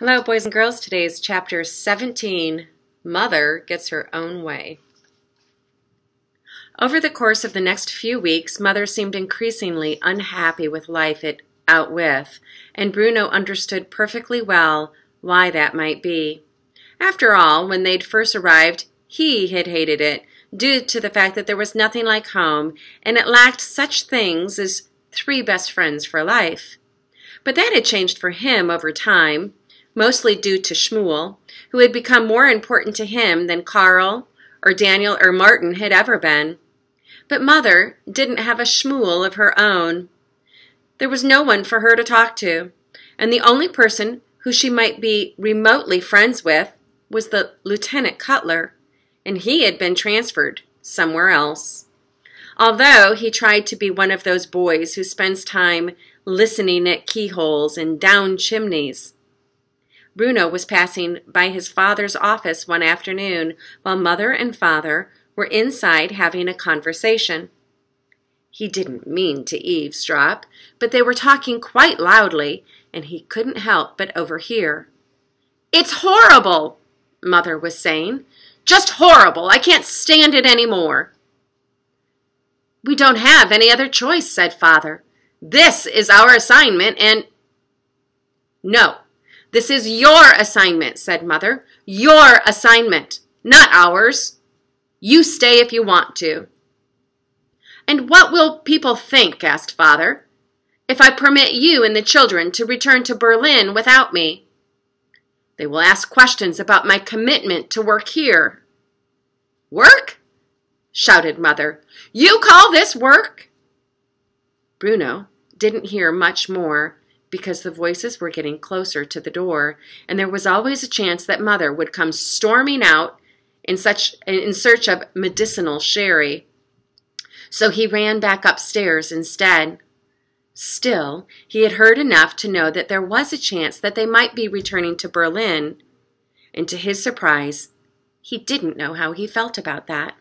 Hello, boys and girls. Today is chapter 17, Mother Gets Her Own Way. Over the course of the next few weeks, Mother seemed increasingly unhappy with life out with, and Bruno understood perfectly well why that might be. After all, when they'd first arrived, he had hated it, due to the fact that there was nothing like home, and it lacked such things as three best friends for life. But that had changed for him over time, mostly due to Shmuel, who had become more important to him than Carl or Daniel or Martin had ever been. But Mother didn't have a Shmuel of her own. There was no one for her to talk to, and the only person who she might be remotely friends with was the Lieutenant Cutler, and he had been transferred somewhere else. Although he tried to be one of those boys who spends time listening at keyholes and down chimneys. Bruno was passing by his father's office one afternoon while Mother and Father were inside having a conversation. He didn't mean to eavesdrop, but they were talking quite loudly, and he couldn't help but overhear. "It's horrible," Mother was saying. "Just horrible. I can't stand it anymore." "We don't have any other choice," said Father. "This is our assignment, and—" "No. This is your assignment," said Mother. "Your assignment, not ours. You stay if you want to." "And what will people think," asked Father, "if I permit you and the children to return to Berlin without me?" "They will ask questions about my commitment to work here." "Work?" shouted Mother. "You call this work?" Bruno didn't hear much more, because the voices were getting closer to the door, and there was always a chance that Mother would come storming out in search of medicinal sherry. So he ran back upstairs instead. Still, he had heard enough to know that there was a chance that they might be returning to Berlin, and to his surprise, he didn't know how he felt about that.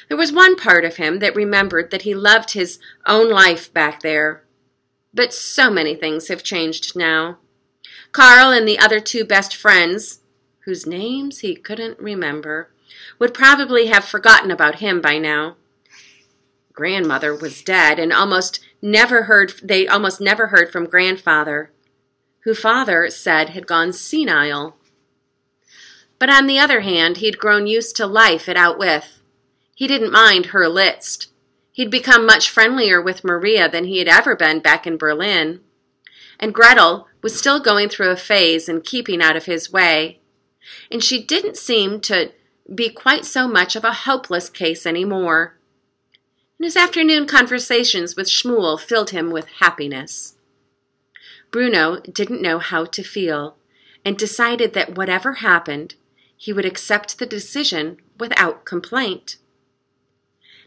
There was one part of him that remembered that he loved his own life back there. But so many things have changed now. Carl and the other two best friends, whose names he couldn't remember, would probably have forgotten about him by now. Grandmother was dead, and they almost never heard from Grandfather, who Father said had gone senile. But on the other hand, he'd grown used to life at Outwith. He didn't mind her Litzt. He'd become much friendlier with Maria than he had ever been back in Berlin. And Gretel was still going through a phase and keeping out of his way. And she didn't seem to be quite so much of a hopeless case anymore. And his afternoon conversations with Shmuel filled him with happiness. Bruno didn't know how to feel, and decided that whatever happened, he would accept the decision without complaint.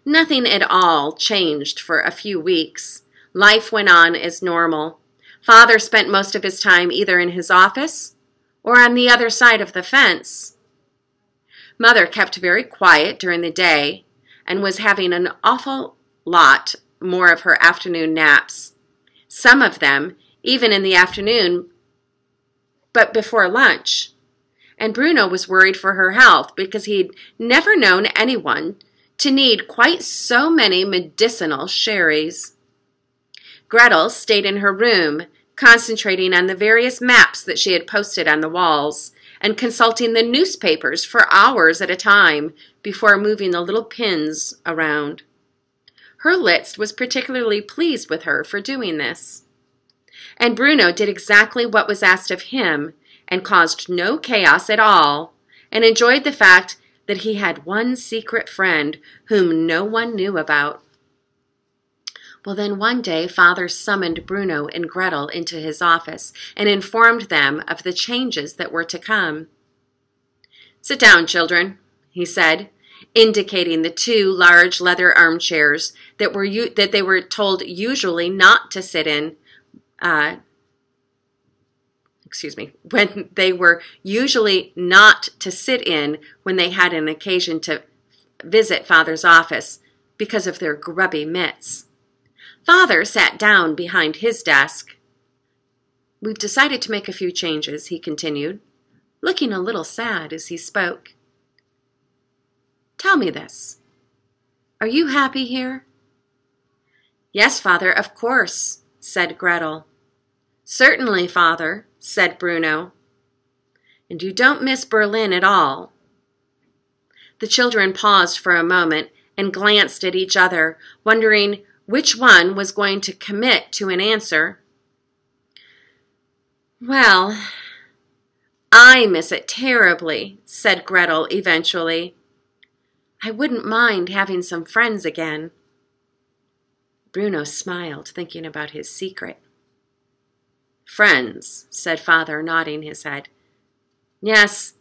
Nothing at all changed for a few weeks. Life went on as normal. Father spent most of his time either in his office or on the other side of the fence. Mother kept very quiet during the day and was having an awful lot more of her afternoon naps. Some of them even in the afternoon, but before lunch. And Bruno was worried for her health because he'd never known anyone to need quite so many medicinal sherries. Gretel stayed in her room, concentrating on the various maps that she had posted on the walls, and consulting the newspapers for hours at a time before moving the little pins around. Her Litzt was particularly pleased with her for doing this. And Bruno did exactly what was asked of him, and caused no chaos at all, and enjoyed the fact that he had one secret friend whom no one knew about. Well, then one day Father summoned Bruno and Gretel into his office and informed them of the changes that were to come. "Sit down, children," he said, indicating the two large leather armchairs that they were told usually not to sit in when they were usually not to sit in when they had an occasion to visit Father's office because of their grubby mitts. Father sat down behind his desk. We've decided to make a few changes, he continued, looking a little sad as he spoke. Tell me this. Are you happy here? Yes, Father, of course, said Gretel. Certainly, Father, said Bruno. And you don't miss Berlin at all? The children paused for a moment and glanced at each other, wondering which one was going to commit to an answer. Well, I miss it terribly, said Gretel eventually. I wouldn't mind having some friends again. Bruno smiled, thinking about his secret. Friends, said Father, nodding his head. Yes,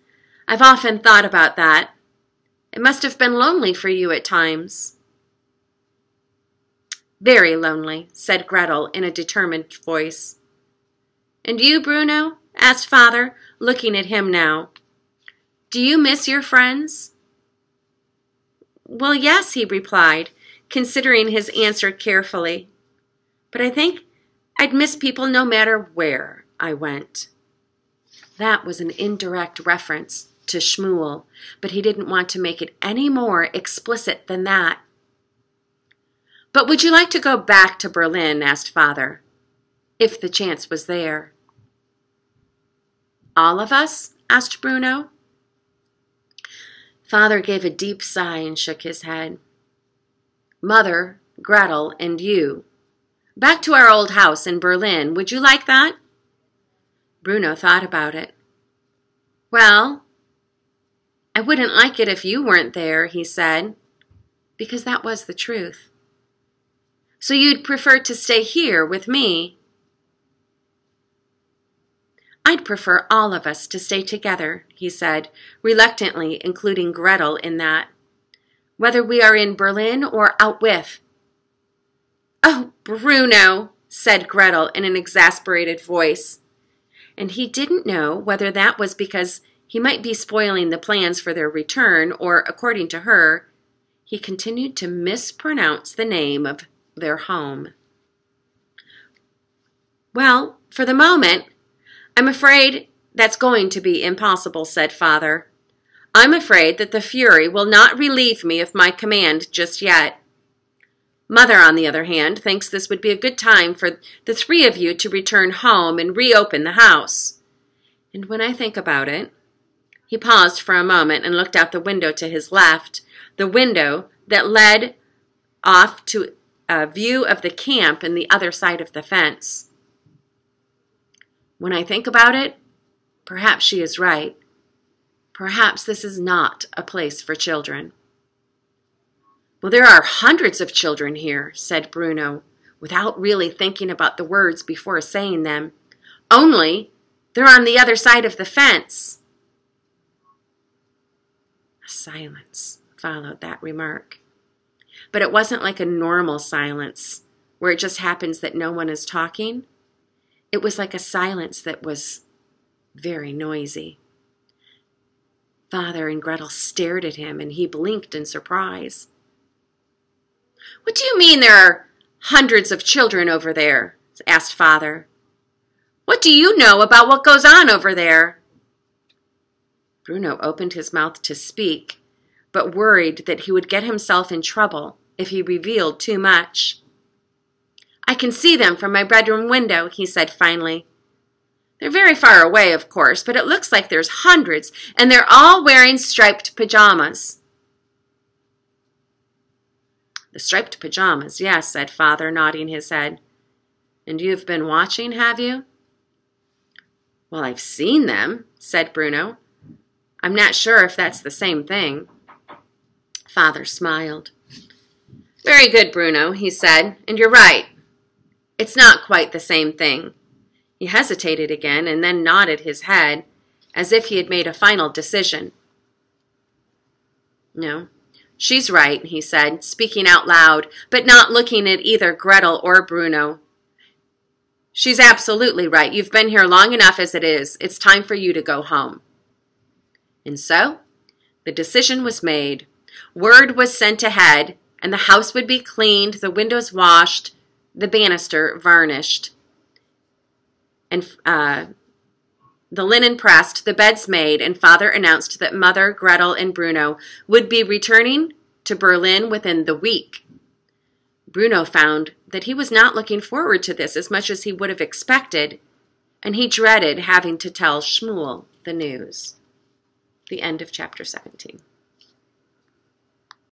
I've often thought about that. It must have been lonely for you at times. Very lonely, said Gretel in a determined voice. And you, Bruno? Asked Father, looking at him now. Do you miss your friends? Well, yes, he replied, considering his answer carefully. But I think I'd miss people no matter where I went. That was an indirect reference to Shmuel, but he didn't want to make it any more explicit than that. But would you like to go back to Berlin? Asked Father, if the chance was there. All of us? Asked Bruno. Father gave a deep sigh and shook his head. Mother, Gretel, and you. Back to our old house in Berlin. Would you like that? Bruno thought about it. Well, I wouldn't like it if you weren't there, he said, because that was the truth. So you'd prefer to stay here with me? I'd prefer all of us to stay together, he said, reluctantly including Gretel in that, whether we are in Berlin or out with. Oh, Bruno, said Gretel in an exasperated voice. And he didn't know whether that was because he might be spoiling the plans for their return, or, according to her, he continued to mispronounce the name of their home. Well, for the moment, I'm afraid that's going to be impossible, said Father. I'm afraid that the Fury will not relieve me of my command just yet. Mother, on the other hand, thinks this would be a good time for the three of you to return home and reopen the house. And when I think about it, he paused for a moment and looked out the window to his left, the window that led off to a view of the camp in the other side of the fence. When I think about it, perhaps she is right. Perhaps this is not a place for children. Well, there are hundreds of children here, said Bruno, without really thinking about the words before saying them. Only they're on the other side of the fence. A silence followed that remark. But it wasn't like a normal silence, where it just happens that no one is talking. It was like a silence that was very noisy. Father and Gretel stared at him, and he blinked in surprise. What do you mean there are hundreds of children over there? Asked Father. What do you know about what goes on over there? Bruno opened his mouth to speak, but worried that he would get himself in trouble if he revealed too much. I can see them from my bedroom window, he said finally. They're very far away, of course, but it looks like there's hundreds, and they're all wearing striped pajamas. The striped pajamas, yes, said Father, nodding his head. And you've been watching, have you? Well, I've seen them, said Bruno. I'm not sure if that's the same thing. Father smiled. Very good, Bruno, he said, and you're right. It's not quite the same thing. He hesitated again and then nodded his head, as if he had made a final decision. No, she's right, he said, speaking out loud, but not looking at either Gretel or Bruno. She's absolutely right. You've been here long enough as it is. It's time for you to go home. And so, the decision was made. Word was sent ahead, and the house would be cleaned, the windows washed, the banister varnished. and the linen pressed, the beds made, and Father announced that Mother, Gretel, and Bruno would be returning to Berlin within the week. Bruno found that he was not looking forward to this as much as he would have expected, and he dreaded having to tell Shmuel the news. The end of chapter 17.